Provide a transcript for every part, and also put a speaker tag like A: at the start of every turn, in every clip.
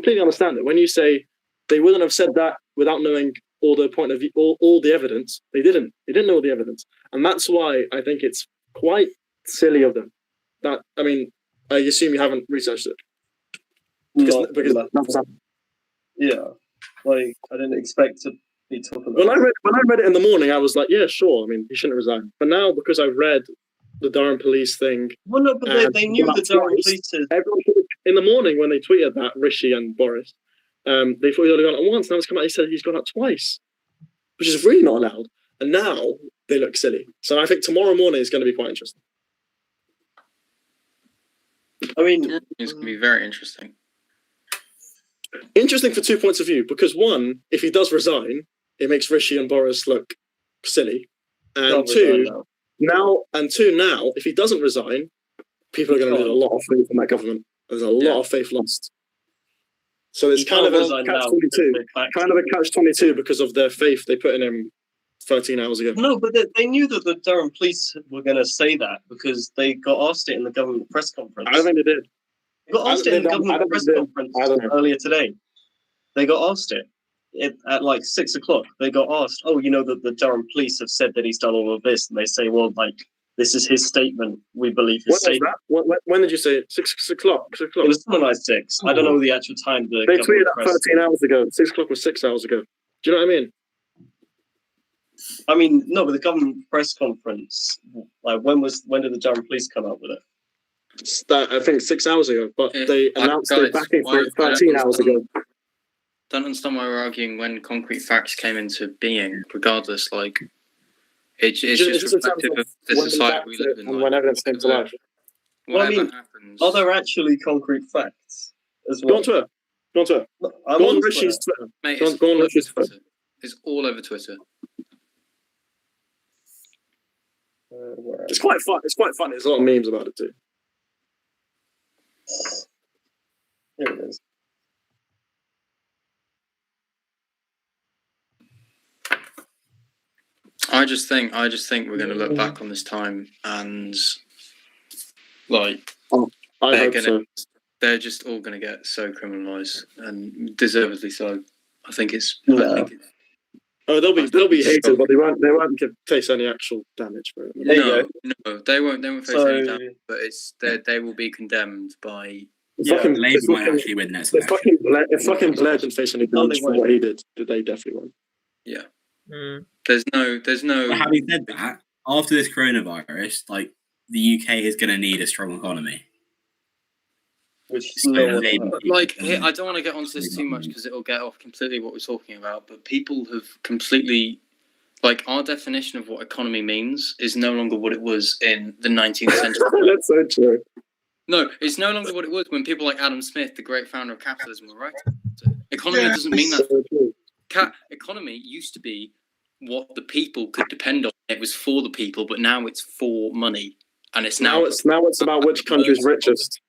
A: completely understand it. When you say they wouldn't have said that without knowing all the point of view, all the evidence, they didn't know all the evidence. And that's why I think it's quite silly of them. That, I mean, I assume you haven't researched it. Because
B: yeah, like I didn't expect to be talking about.
A: When I read it in the morning, I was like, yeah, sure. I mean, he shouldn't resign. But now, because I've read the Durham police thing,
B: well, no, but they knew the Durham police.
A: In the morning when they tweeted that, Rishi and Boris, they thought he would have gone out once. Now it's come out. He said he's gone out twice, which is really not allowed. And now they look silly. So I think tomorrow morning is going to be quite interesting.
B: I mean,
C: it's going to be very interesting.
A: Interesting for 2 points of view, because one, if he does resign, it makes Rishi and Boris look silly, and two, now, if he doesn't resign, people are going to lose a lot of faith in that government. There's a lot of faith lost. So it's kind of a catch-22 because of their faith they put in him 13 hours ago.
B: No, but they knew that the Durham police were going to say that because they got asked it in the government press conference.
A: I don't think they did.
B: They got asked it in the government press conference earlier today. They got asked it at like 6 o'clock. They got asked, that the Durham police have said that he's done all of this. And they say, well, like, this is his statement. We believe his statement.
A: When did you say it? 6 o'clock? 6 o'clock?
B: It was something like 6. I don't know the actual time.
A: They tweeted that 13 hours ago. 6 o'clock was 6 hours ago. Do you know what I mean?
B: I mean, no, but the government press conference, like, when did the Durham police come out with it?
A: I think 6 hours ago, but they announced their backing for it 13 hours ago.
C: Don't understand why we're arguing when concrete facts came into being, regardless. Like, it's just reflective of the society we live in.
A: And when evidence came to life.
C: Whatever happens.
B: Are there actually concrete facts as well?
A: Go on Twitter. Go on Rishi's Twitter.
C: Mate,
A: go on Rishi's Twitter.
C: It's all over Twitter.
A: It's quite fun. It's quite funny. There's a lot of memes about it too.
B: Here it is.
C: I just think we're going to look back on this time and like they're just all going to get so criminalised and deservedly so. I think it's.
A: They'll be hated, but they won't face any actual damage for it.
C: No, they won't face any damage, but they will be condemned by.
D: Labour might actually win that.
A: If fucking Blair didn't face any damage for what he did, they definitely won.
C: Yeah. There's no.
D: But having said that, after this coronavirus, like the UK is going to need a strong economy.
C: I don't want to get onto this too much because it'll get off completely what we're talking about. But people have completely, like, our definition of what economy means is no longer what it was in the 19th century.
A: That's so true.
C: No, it's no longer what it was when people like Adam Smith, the great founder of capitalism, were right. Economy doesn't mean that. So economy used to be what the people could depend on. It was for the people, but now it's for money, and it's now
A: it's about which country's richest.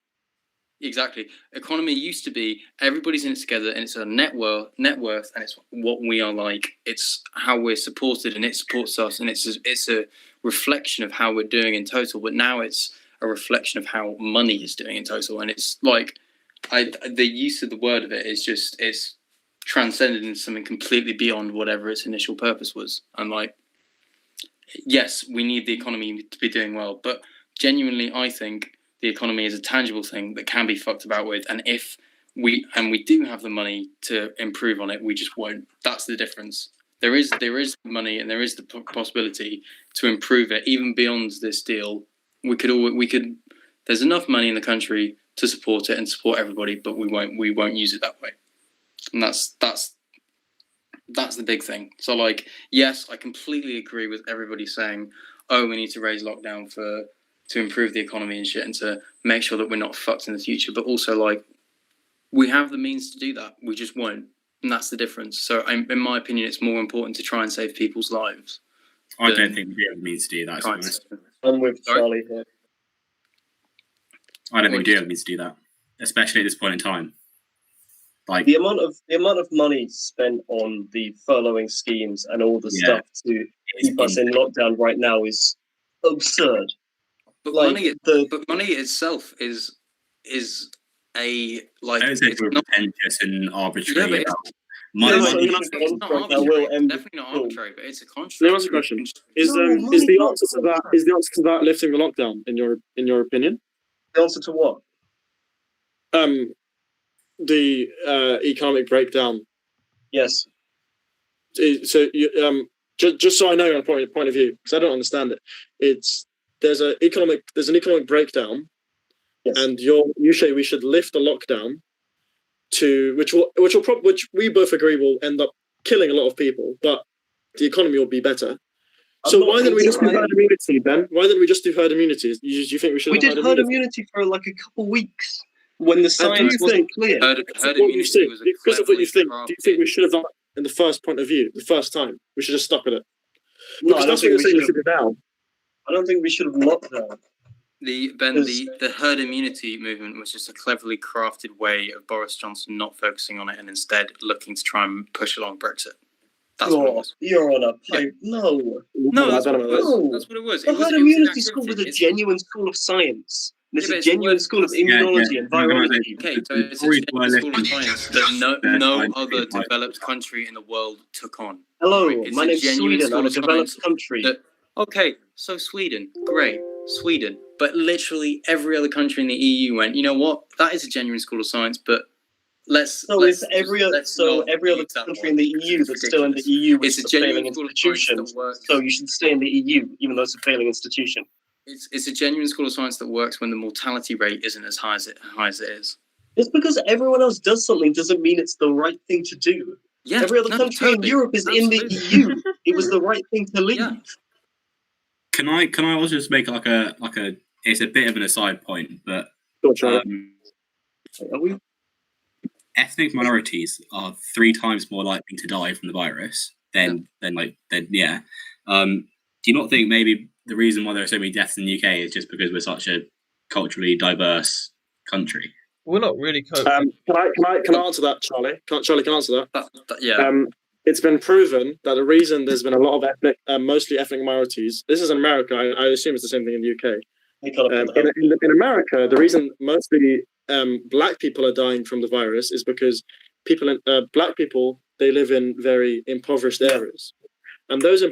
C: Exactly. Economy used to be everybody's in it together, and it's a net worth, and it's what we are like. It's how we're supported, and it supports us, and it's a reflection of how we're doing in total. But now it's a reflection of how money is doing in total, and it's like the use of the word of it is just it's transcended into something completely beyond whatever its initial purpose was. And like, yes, we need the economy to be doing well, but genuinely, I think the economy is a tangible thing that can be fucked about with, and if we do have the money to improve on it, we just won't. That's the difference. There is money and there is the possibility to improve it even beyond this deal. We could. There's enough money in the country to support it and support everybody, but we won't use it that way. And that's the big thing. So like, yes, I completely agree with everybody saying, oh, we need to raise lockdown to improve the economy and shit and to make sure that we're not fucked in the future. But also, like, we have the means to do that. We just won't. And that's the difference. So in my opinion, it's more important to try and save people's lives.
D: I don't think we have the means to do that, to be honest.
B: I'm with Charlie here.
D: I don't think we do have the means to do that, especially at this point in time. Like
B: the amount of money spent on the furloughing schemes and all the stuff to keep us in lockdown right now is absurd.
C: But money itself is a like.
D: I don't say
C: It's
D: we're
C: not,
D: pretentious and arbitrary
C: Yeah, but
D: about
B: Yeah,
D: my
B: so
D: money.
B: you know,
C: it's not
B: I
C: arbitrary.
B: will
C: It's
B: end
C: definitely not
B: the call.
C: arbitrary, but it's a construct.
A: Let me ask you a question. Is
B: No,
A: is
B: money's
A: the
B: not
A: answer to that
B: contract.
A: is the answer to that lifting the lockdown in your opinion?
B: The answer to what?
A: The economic breakdown.
B: Yes.
A: So you, just so I know your point of view, because I don't understand it. There's an economic breakdown,
B: Yes.
A: and you say we should lift the lockdown to which we both agree will end up killing a lot of people, but the economy will be better. So why didn't we just do herd immunity then? Why didn't we just do herd immunity? Do you think we should?
B: We did herd immunity for like a couple weeks when the science wasn't clear.
C: Herd immunity was a
A: because of what you think.
C: cleverly
A: Do you think we
C: crafted-
A: should have done it in the first point of view, the first time? We should have stuck with it.
B: No,
A: Because
B: I don't
A: that's what
B: think
A: you're
B: we
A: saying we
B: should
A: should
B: have.
A: do now.
B: I don't think we should have locked down.
C: The herd immunity movement was just a cleverly crafted way of Boris Johnson not focusing on it and instead looking to try and push along Brexit. That's what it was.
B: You're on a pipe. No.
C: No, that's
A: I
C: what
A: don't
C: it
A: know.
C: was.
B: No.
C: That's what it was.
B: The
C: It was
B: herd
C: an
B: immunity
C: activity.
B: school was a
C: It's-
B: genuine school of science. There's
C: Yeah,
B: a
C: but it's a
B: genuine
C: word-
B: school of
D: Yeah,
B: immunology
D: yeah.
B: and virology.
C: Okay, so it's a
D: Tories
C: genuine
D: were
C: school of
D: lifting
C: science that
D: their
C: no
D: scientific
C: other
D: advice.
C: developed country in the world took on.
B: Hello,
C: It's
B: my
C: a
B: name's
C: genuine
B: Sweden.
C: school
B: I'm a
C: of
B: developed
C: science
B: country.
C: that- Okay, so Sweden, great, Sweden. But literally every other country in the EU went, you know what? That is a genuine school of science, but let's
B: So
C: let's
B: is every
C: just-
B: other
C: let's not
B: every other
C: use that
B: country
C: one.
B: in the EU
C: It's
B: that's still in the
C: ridiculous.
B: EU, which
C: It's
B: is
C: a
B: a failing
C: genuine school of science
B: institution.
C: that works.
B: So you should stay in the EU, even though it's a failing institution.
C: It's a genuine school of science that works when the mortality rate isn't as high as it is.
B: Just because everyone else does something doesn't mean it's the right thing to do.
C: Yeah,
B: Every other
C: no,
B: country
C: totally.
B: in Europe is in the
C: Absolutely.
B: EU. It was the right thing to leave.
C: Yeah.
D: Can I also just make like a it's a bit of an aside point, but
A: Go, Charlie.
B: Are we?
D: ethnic minorities are 3 times more likely to die from the virus than yeah. Do you not think maybe the reason why there are so many deaths in the UK is just because we're such a culturally diverse country?
E: We're not really.
A: Can I answer that, Charlie? Charlie can answer that.
C: Yeah.
A: It's been proven that the reason there's been a lot of mostly ethnic minorities. This is in America. I assume it's the same thing in the UK. In America, the reason mostly black people are dying from the virus is because black people, they live in very impoverished areas, and those